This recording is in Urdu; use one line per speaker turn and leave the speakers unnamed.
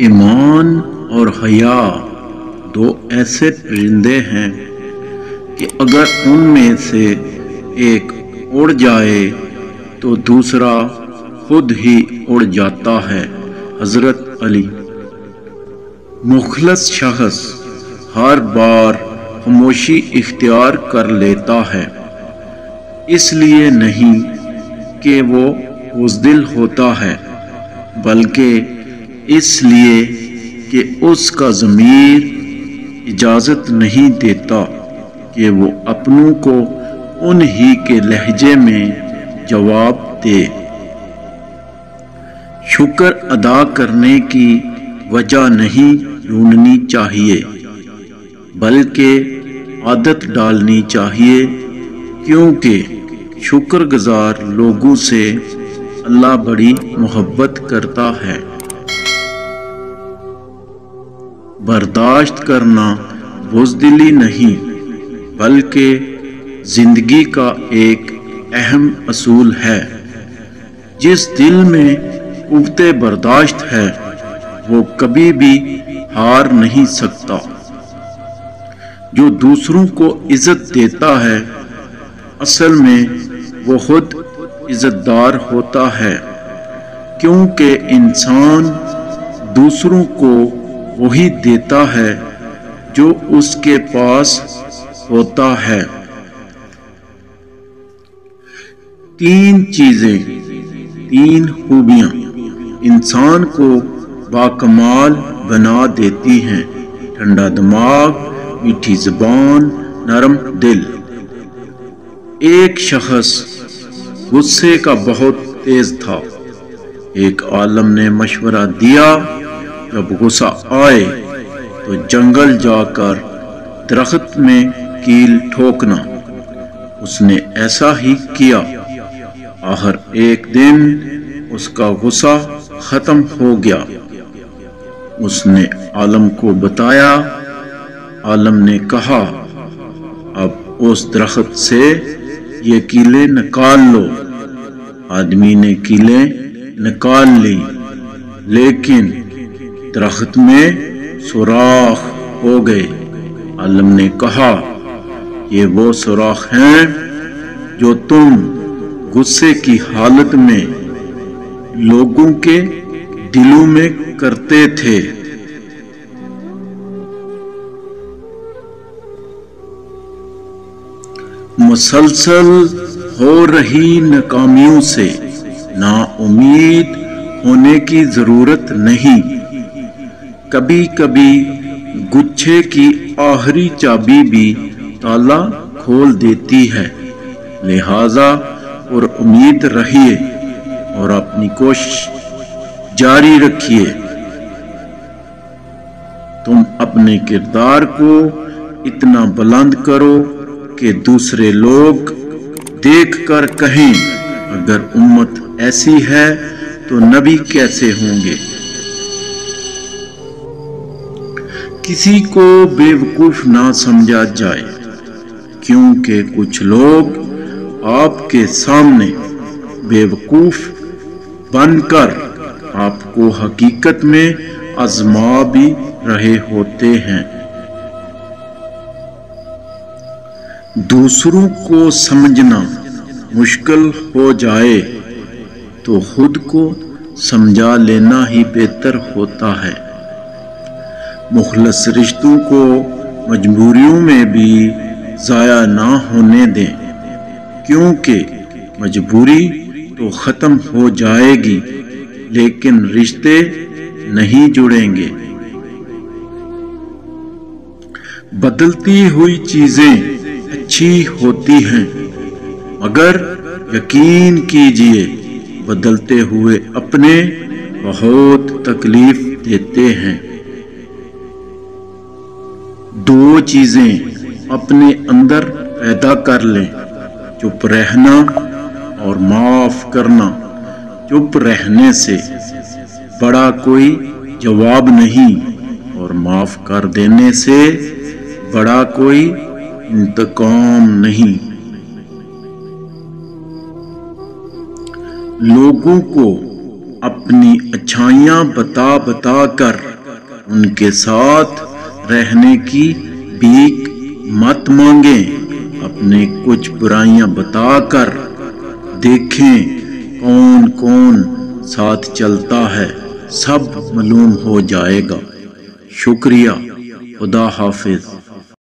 ایمان اور حیا دو ایسے پرندے ہیں کہ اگر ان میں سے ایک اڑ جائے تو دوسرا خود ہی اڑ جاتا ہے۔ حضرت علی۔ مخلص شخص ہر بار خاموشی اختیار کر لیتا ہے، اس لیے نہیں کہ وہ بزدل ہوتا ہے، بلکہ اس لیے کہ اس کا ضمیر اجازت نہیں دیتا کہ وہ اپنوں کو انہی کے لہجے میں جواب دے۔ شکر ادا کرنے کی وجہ نہیں ڈھونڈنی چاہیے، بلکہ عادت ڈالنی چاہیے، کیونکہ شکر گزار لوگوں سے اللہ بڑی محبت کرتا ہے۔ برداشت کرنا بزدلی نہیں، بلکہ زندگی کا ایک اہم اصول ہے۔ جس دل میں قوت برداشت ہے وہ کبھی بھی ہار نہیں سکتا۔ جو دوسروں کو عزت دیتا ہے اصل میں وہ خود عزت دار ہوتا ہے، کیونکہ انسان دوسروں کو وہی دیتا ہے جو اس کے پاس ہوتا ہے۔ تین چیزیں، تین خوبیاں انسان کو باکمال بنا دیتی ہیں: ٹھنڈا دماغ، میٹھی زبان، نرم دل۔ ایک شخص غصے کا بہت تیز تھا۔ ایک عالم نے مشورہ دیا، جب غصہ آئے تو جنگل جا کر درخت میں کیل ٹھوکنا۔ اس نے ایسا ہی کیا۔ آخر ایک دن اس کا غصہ ختم ہو گیا۔ اس نے عالم کو بتایا۔ عالم نے کہا، اب اس درخت سے یہ کیلیں نکال لو۔ آدمی نے کیلیں نکال لی، لیکن درخت میں سوراخ ہو گئے۔ عالم نے کہا، یہ وہ سوراخ ہیں جو تم غصے کی حالت میں لوگوں کے دلوں میں کرتے تھے۔ مسلسل ہو رہی ناکامیوں سے نا امید ہونے کی ضرورت نہیں۔ کبھی کبھی گچھے کی آخری چابی بھی تالا کھول دیتی ہے، لہذا پر امید رہیے اور اپنی کوشش جاری رکھیے۔ تم اپنے کردار کو اتنا بلند کرو کہ دوسرے لوگ دیکھ کر کہیں، اگر امت ایسی ہے تو نبی کیسے ہوں گے۔ کسی کو بے وقوف نہ سمجھا جائے، کیونکہ کچھ لوگ آپ کے سامنے بے وقوف بن کر آپ کو حقیقت میں آزما بھی رہے ہوتے ہیں۔ دوسروں کو سمجھنا مشکل ہو جائے تو خود کو سمجھا لینا ہی بہتر ہوتا ہے۔ مخلص رشتوں کو مجبوریوں میں بھی ضائع نہ ہونے دیں، کیونکہ مجبوری تو ختم ہو جائے گی لیکن رشتے نہیں جڑیں گے۔ بدلتی ہوئی چیزیں اچھی ہوتی ہیں، مگر یقین کیجئے بدلتے ہوئے اپنے بہت تکلیف دیتے ہیں۔ دو چیزیں اپنے اندر پیدا کر لیں: چپ رہنا اور معاف کرنا۔ چپ رہنے سے بڑا کوئی جواب نہیں، اور معاف کر دینے سے بڑا کوئی انتقام نہیں۔ لوگوں کو اپنی اچھائیاں بتا بتا کر ان کے ساتھ رہنے کی بھیک مت مانگیں، اپنے کچھ برائیاں بتا کر دیکھیں کون کون ساتھ چلتا ہے، سب معلوم ہو جائے گا۔ شکریہ، خدا حافظ۔